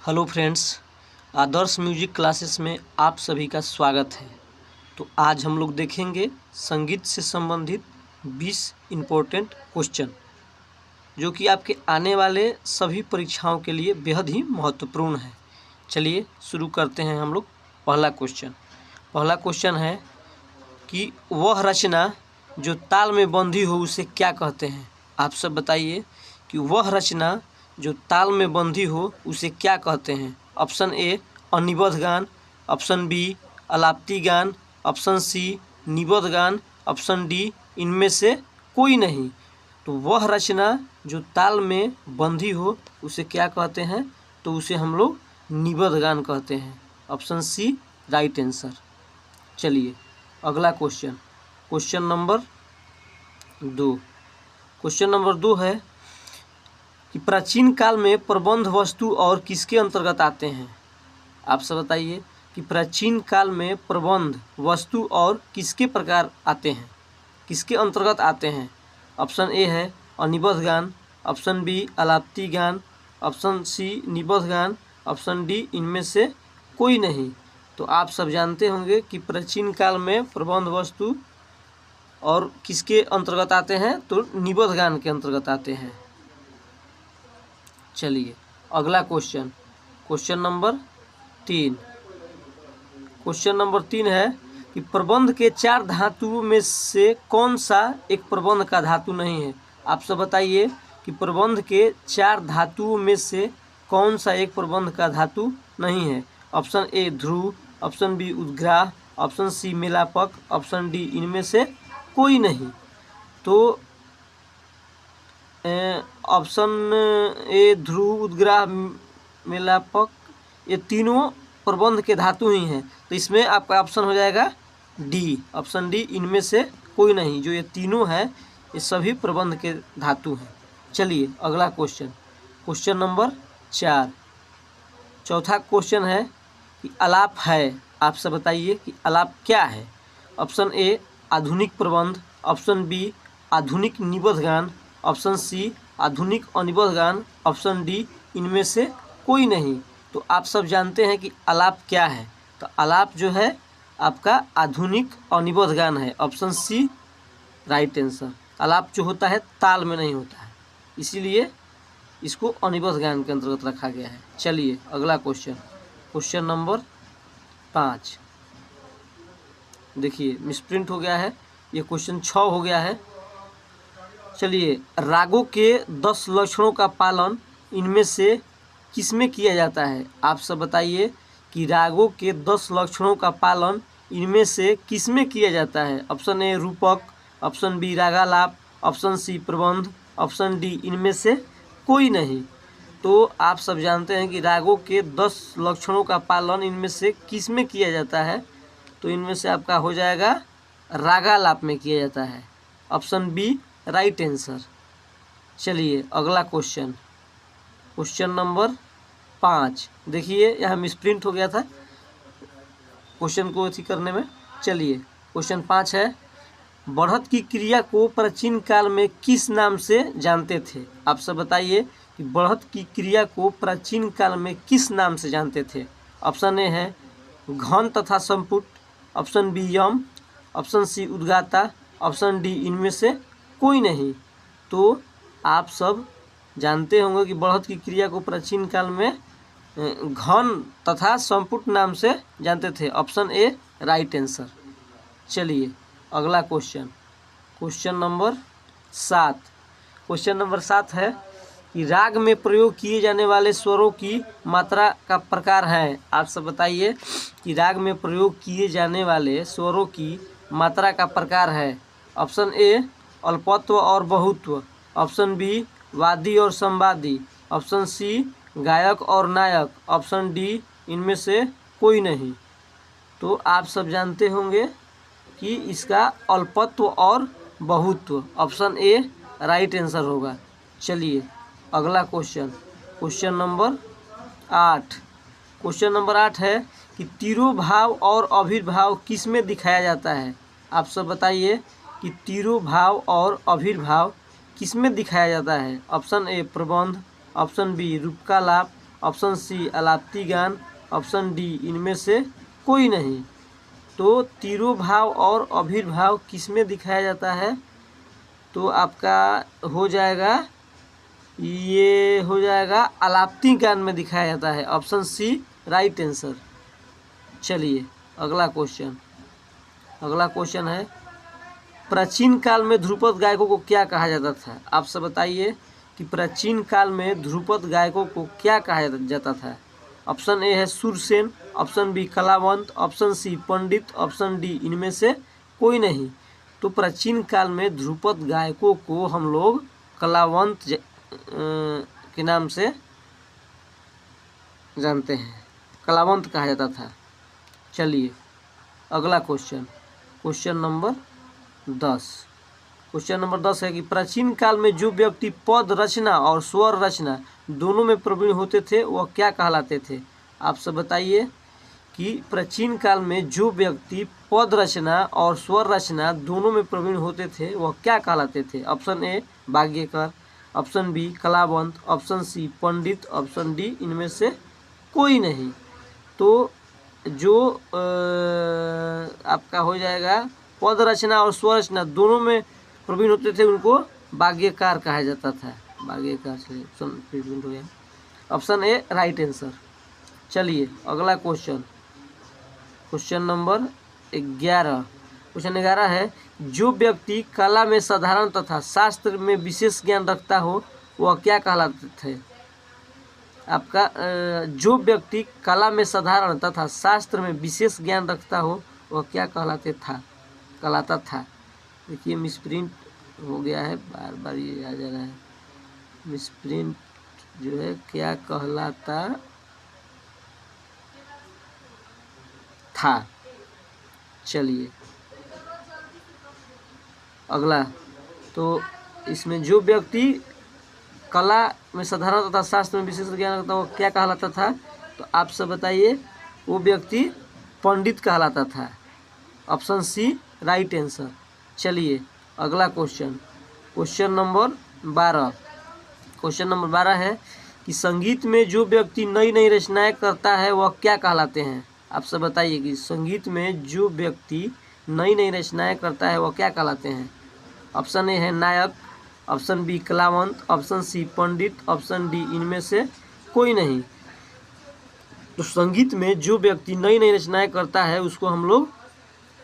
Hello friends, आदर्श music classes में आप सभी का स्वागत है। तो आज हम लोग देखेंगे संगीत से संबंधित 20 इम्पोर्टेंट क्वेश्चन जो कि आपके आने वाले सभी परीक्षाओं के लिए बेहद ही महत्वपूर्ण है। चलिए शुरू करते हैं हम लोग। पहला क्वेश्चन है कि वह रचना जो ताल में बंधी हो उसे क्या कहते हैं। आप सब बताइए कि वह रचना जो ताल में बंधी हो उसे क्या कहते हैं। ऑप्शन ए अनिबद्ध गान, ऑप्शन बी अलाप्ती गान, ऑप्शन सी निबद्ध गान, ऑप्शन डी इनमें से कोई नहीं। तो वह रचना जो ताल में बंधी हो उसे क्या कहते हैं, तो उसे हम लोग निबद्ध गान कहते हैं। Option C right answer. चलिए अगला क्वेश्चन नंबर 2। क्वेश्चन नंबर 2 है कि प्राचीन काल में प्रबंध वस्तु और किसके अंतर्गत आते हैं। आप सब बताइए कि प्राचीन काल में प्रबंध वस्तु और किसके प्रकार आते हैं, किसके अंतर्गत आते हैं। ऑप्शन ए है अनिबद्ध गान, ऑप्शन बी अलाप्ती गान, ऑप्शन सी निबद्ध गान, ऑप्शन डी इनमें से कोई नहीं। तो आप सब जानते होंगे कि प्राचीन काल में प्रबंध वस्तु और किसके अंतर्गत आते हैं, तो निबद्ध गान के अंतर्गत आते हैं। चलिए अगला क्वेश्चन नंबर 3। क्वेश्चन नंबर 3 है कि प्रबंध के 4 धातुओं में से कौन सा एक प्रबंध का धातु नहीं है। आप सब बताइए कि प्रबंध के 4 धातुओं में से कौन सा एक प्रबंध का धातु नहीं है। ऑप्शन ए ध्रुव, ऑप्शन बी उद्ग्राह, ऑप्शन सी मेलापक, ऑप्शन डी इनमें से कोई नहीं। तो ऑप्शन ए ध्रुव, उद्ग्राह, मेलापक ये तीनों प्रबंध के धातु ही हैं। तो इसमें आपका ऑप्शन हो जाएगा डी, ऑप्शन डी इनमें से कोई नहीं। जो ये तीनों हैं ये सभी प्रबंध के धातु हैं। चलिए अगला क्वेश्चन नंबर 4। चौथा क्वेश्चन है कि आलाप है। आप सब बताइए कि आलाप क्या है। ऑप्शन ए आधुनिक प्रबंध, ऑप्शन बी आधुनिक निबद्ध गान, ऑप्शन सी आधुनिक अनिबद्ध गान, ऑप्शन डी इनमें से कोई नहीं। तो आप सब जानते हैं कि आलाप क्या है। तो आलाप जो है आपका आधुनिक अनिबद्ध गान है। Option C right answer. आलाप जो होता है ताल में नहीं होता है, इसीलिए इसको अनिबद्ध गान के अंतर्गत रखा गया है। चलिए अगला क्वेश्चन नंबर 5। देखिए मिसप्रिंट हो गया है, ये क्वेश्चन 6 हो गया है। चलिए रागों के 10 लक्षणों का पालन इनमें से किसमें किया जाता है। आप सब बताइए कि रागों के 10 लक्षणों का पालन इनमें से किसमें किया जाता है। ऑप्शन ए रूपक, ऑप्शन बी रागालाप, ऑप्शन सी प्रबंध, ऑप्शन डी इनमें से कोई नहीं। तो आप सब जानते हैं कि रागों के 10 लक्षणों का पालन इनमें से किसमें किया जाता है। तो इनमें से आपका हो जाएगा रागालाप में किया जाता है। Option B right answer. चलिए अगला क्वेश्चन नंबर 5। देखिए यहाँ मिसप्रिंट हो गया था क्वेश्चन को अथी करने में। चलिए क्वेश्चन 5 है बढ़त की क्रिया को प्राचीन काल में किस नाम से जानते थे। आप सब बताइए कि बढ़त की क्रिया को प्राचीन काल में किस नाम से जानते थे। ऑप्शन ए है घन तथा संपुट, ऑप्शन बी यम, ऑप्शन सी उद्गाता, ऑप्शन डी इनमें से कोई नहीं। तो आप सब जानते होंगे कि बढ़त की क्रिया को प्राचीन काल में घन तथा संपुट नाम से जानते थे। Option A right answer. चलिए अगला क्वेश्चन नंबर 7। क्वेश्चन नंबर 7 है कि राग में प्रयोग किए जाने वाले स्वरों की मात्रा का प्रकार है। आप सब बताइए कि राग में प्रयोग किए जाने वाले स्वरों की मात्रा का प्रकार है। ऑप्शन ए अल्पत्व और बहुत्व, ऑप्शन बी वादी और संवादी, ऑप्शन सी गायक और नायक, ऑप्शन डी इनमें से कोई नहीं। तो आप सब जानते होंगे कि इसका अल्पत्व और बहुत्व, ऑप्शन ए राइट आंसर होगा। चलिए अगला क्वेश्चन नंबर 8। क्वेश्चन नंबर 8 है कि तिरोभाव और आविर्भाव किस में दिखाया जाता है। आप सब बताइए कि तिरोभाव और आविर्भाव किस में दिखाया जाता है। ऑप्शन ए प्रबंध, ऑप्शन बी रूपकालाप, ऑप्शन सी अलाप्ती गान, ऑप्शन डी इनमें से कोई नहीं। तो तिरोभाव और अभिर्भाव किस में दिखाया जाता है? तो आपका हो जाएगा, ये हो जाएगा अलाप्ती गान में दिखाया जाता है। Option C right answer. चलिए अगला क्वेश्चन है, प्राचीन काल में ध्रुपद गायकों को क्या कहा जाता था? आप सब बताइए कि प्राचीन काल में ध्रुपद गायकों को क्या कहा जाता था? ऑप्शन ए है सुरसेन, ऑप्शन बी कलावंत, ऑप्शन सी पंडित, ऑप्शन डी इनमें से कोई नहीं। तो प्राचीन काल में ध्रुपद गायकों को हम लोग कलावंत के नाम से जानते हैं, कलावंत कहा जाता था। चलिए अगला क्वेश्चन नंबर 10। क्वेश्चन नंबर 10 है कि प्राचीन काल में जो व्यक्ति पद रचना और स्वर रचना दोनों में प्रवीण होते थे वह क्या कहलाते थे? आप सब बताइए कि प्राचीन काल में जो व्यक्ति पद रचना और स्वर रचना दोनों में प्रवीण होते थे वह क्या कहलाते थे? ऑप्शन ए भाग्यकर, ऑप्शन बी कलावंत, ऑप्शन सी पंडित, ऑप्शन डी इनमें से कोई नहीं। तो जो आपका हो जाएगा पद रचना और स्वर रचना दोनों में प्रवीण होते थे उनको भाग्यकार कहा जाता था। भाग्यकार से ऑप्शन प्रिंट हो गया, ऑप्शन ए राइट आंसर। चलिए अगला क्वेश्चन नंबर 11। क्वेश्चन 11 है, जो व्यक्ति कला में साधारण तथा शास्त्र में विशेष ज्ञान रखता हो वह क्या कहलाते थे? आपका जो व्यक्ति कला में साधारण तथा शास्त्र में विशेष ज्ञान रखता हो वह क्या कहलाता था। देखिए मिसप्रिंट हो गया है, बार बार ये आ जा रहा है। मिसप्रिंट जो है क्या कहलाता था। चलिए अगला, तो इसमें जो व्यक्ति कला में साधारण तथा शास्त्र में विशेष ज्ञान रखता वो क्या कहलाता था? तो आप सब बताइए, वो व्यक्ति पंडित कहलाता था। Option C right answer. चलिए अगला क्वेश्चन नंबर 12। क्वेश्चन नंबर 12 है कि संगीत में जो व्यक्ति नई नई रचनाएं करता है वह क्या कहलाते हैं? आप सब बताइए कि संगीत में जो व्यक्ति नई नई रचनाएं करता है वह क्या कहलाते हैं? ऑप्शन ए है नायक, ऑप्शन बी कलावंत, ऑप्शन सी पंडित, ऑप्शन डी इनमें से कोई नहीं। तो संगीत में जो व्यक्ति नई नई रचनाएं करता है उसको हम लोग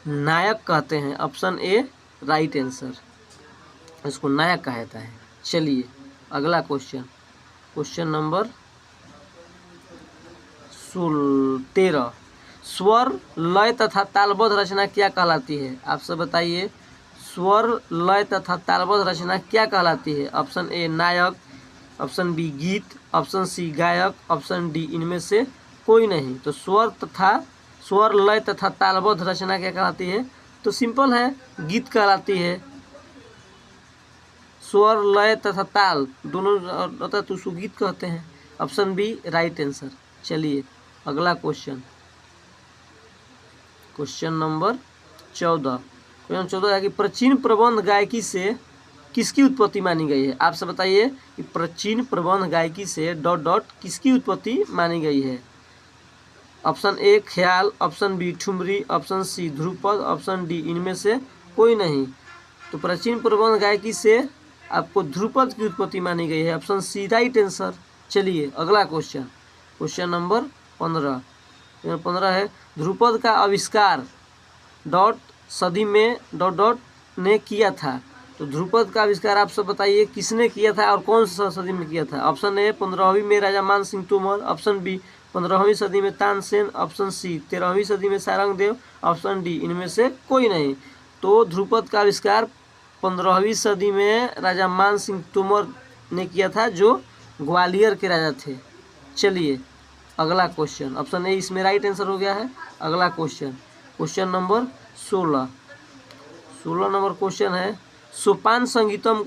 नायक कहते हैं। ऑप्शन ए राइट आंसर, इसको नायक कहा जाता है। चलिए अगला क्वेश्चन नंबर 13। स्वर लय तथा तालबद्ध रचना क्या कहलाती है? आप सब बताइए, स्वर लय तथा तालबद्ध रचना क्या कहलाती है? ऑप्शन ए नायक, ऑप्शन बी गीत, ऑप्शन सी गायक, ऑप्शन डी इनमें से कोई नहीं। तो स्वर लय तथा तालबद्ध रचना क्या कहलाती है? तो सिंपल है, गीत कहलाती है। स्वर लय तथा ताल दोनों रहता है तो उसको गीत कहते हैं। Option B right answer. चलिए अगला क्वेश्चन नंबर 14। क्वेश्चन 14 है कि प्राचीन प्रबंध गायकी से किसकी उत्पत्ति मानी गई है? आप सब बताइए कि प्राचीन प्रबंध गायकी से ... किसकी उत्पत्ति मानी गई है? ऑप्शन ए ख्याल, ऑप्शन बी ठुमरी, ऑप्शन सी ध्रुपद, ऑप्शन डी इनमें से कोई नहीं। तो प्राचीन प्रबंध गायकी से आपको ध्रुपद की उत्पत्ति मानी गई है। Option C right answer. चलिए अगला क्वेश्चन नंबर 15 है, ध्रुपद का आविष्कार ... सदी में ... ने किया था। तो ध्रुपद का आविष्कार आप सब बताइए किसने किया था और कौन सा सदी में किया था? ऑप्शन ए 15वीं में राजा मान सिंह तोमर, ऑप्शन बी 15वीं सदी में तानसेन, ऑप्शन सी 13वीं सदी में सारंगदेव, ऑप्शन डी इनमें से कोई नहीं। तो ध्रुपद का आविष्कार 15वीं सदी में राजा मान सिंह तोमर ने किया था, जो ग्वालियर के राजा थे। चलिए अगला क्वेश्चन, ऑप्शन ए इसमें राइट आंसर हो गया है। अगला क्वेश्चन नंबर 16 नंबर क्वेश्चन है, सोपान संगीतम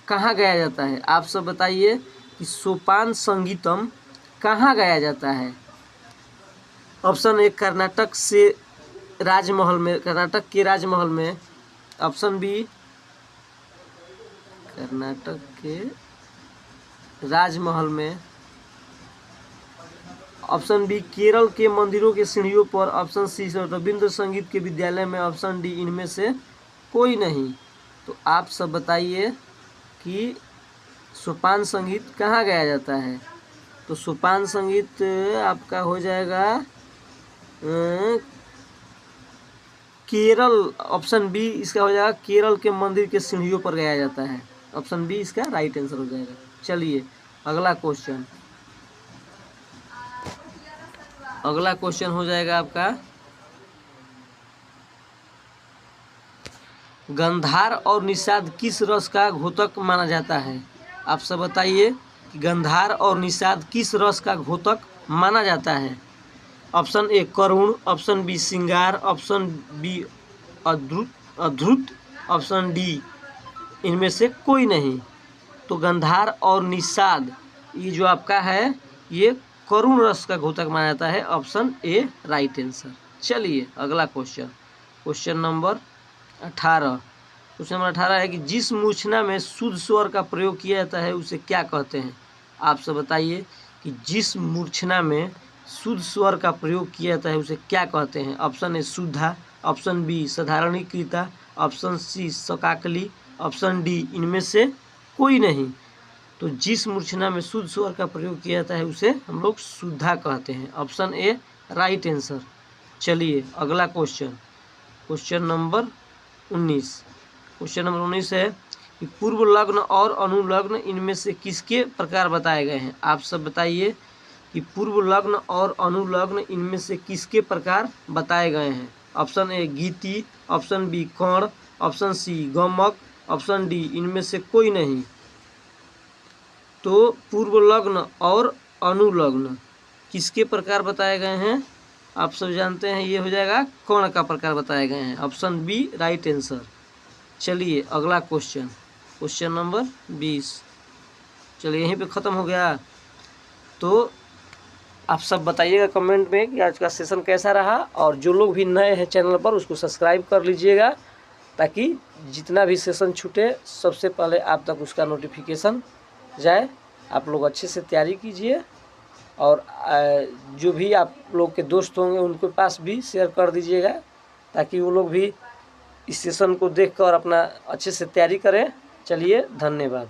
कहाँ गाया जाता है? आप सब बताइए कि सोपान संगीतम कहाँ गाया जाता है? ऑप्शन ए कर्नाटक के राजमहल में, ऑप्शन बी कर्नाटक के राजमहल में, ऑप्शन बी केरल के मंदिरों के सीढ़ियों पर, ऑप्शन सी रविंद्र संगीत के विद्यालय में, ऑप्शन डी इनमें से कोई नहीं। तो आप सब बताइए कि सोपान संगीत कहाँ गाया जाता है। तो सोपान संगीत आपका हो जाएगा केरल, ऑप्शन बी इसका हो जाएगा केरल के मंदिर के सीढ़ियों पर गाया जाता है। ऑप्शन बी इसका राइट आंसर हो जाएगा। चलिए अगला क्वेश्चन, अगला क्वेश्चन हो जाएगा आपका गंधार और निषाद किस रस का घोतक माना जाता है। आप सब बताइए कि गंधार और निषाद किस रस का घोतक माना जाता है। ऑप्शन ए करुण, ऑप्शन बी श्रृंगार, ऑप्शन बी अधृत, ऑप्शन डी इनमें से कोई नहीं। तो गंधार और निषाद ये जो आपका है ये करुण रस का घोतक माना जाता है। ऑप्शन ए राइट आंसर। चलिए अगला question, question number 18। Question number 18 है कि जिस मूर्छना में शुद्ध स्वर का प्रयोग किया जाता है उसे क्या कहते हैं। आप सब बताइए कि जिस मूर्छना में शुद्ध स्वर का प्रयोग किया जाता है उसे क्या कहते हैं। ऑप्शन ए शुद्धा, ऑप्शन बी साधारणीकृता, ऑप्शन सी शकाकली, ऑप्शन डी इनमें से कोई नहीं। तो जिस मूर्छना में शुद्ध स्वर का प्रयोग किया जाता है उसे हम लोग शुद्धा कहते हैं। ऑप्शन ए राइट आंसर। चलिए अगला question, question number 19। Question number 19 है कि पूर्व लग्न और अनुलग्न इनमें से किसके प्रकार बताए गए हैं। आप सब बताइए कि पूर्व लग्न और अनुलग्न इनमें से किसके प्रकार बताए गए हैं। ऑप्शन ए गीति, ऑप्शन बी कर्ण, ऑप्शन सी गमक, ऑप्शन डी इनमें से कोई नहीं। तो पूर्व लग्न और अनुलग्न किसके प्रकार बताए गए हैं। आप सब जानते हैं ये हो जाएगा कर्ण का प्रकार बताए गए हैं। Option B right answer. चलिए अगला क्वेश्चन, क्वेश्चन नंबर 20। चलिए यहीं पे ख़त्म हो गया। तो आप सब बताइएगा कमेंट में कि आज का सेशन कैसा रहा, और जो लोग भी नए हैं चैनल पर उसको सब्सक्राइब कर लीजिएगा ताकि जितना भी सेशन छूटे सबसे पहले आप तक उसका नोटिफिकेशन जाए। आप लोग अच्छे से तैयारी कीजिए, और जो भी आप लोग के दोस्त होंगे उनके पास भी शेयर कर दीजिएगा ताकि वो लोग भी इस सेशन को देखकर अपना अच्छे से तैयारी करें। चलिए धन्यवाद।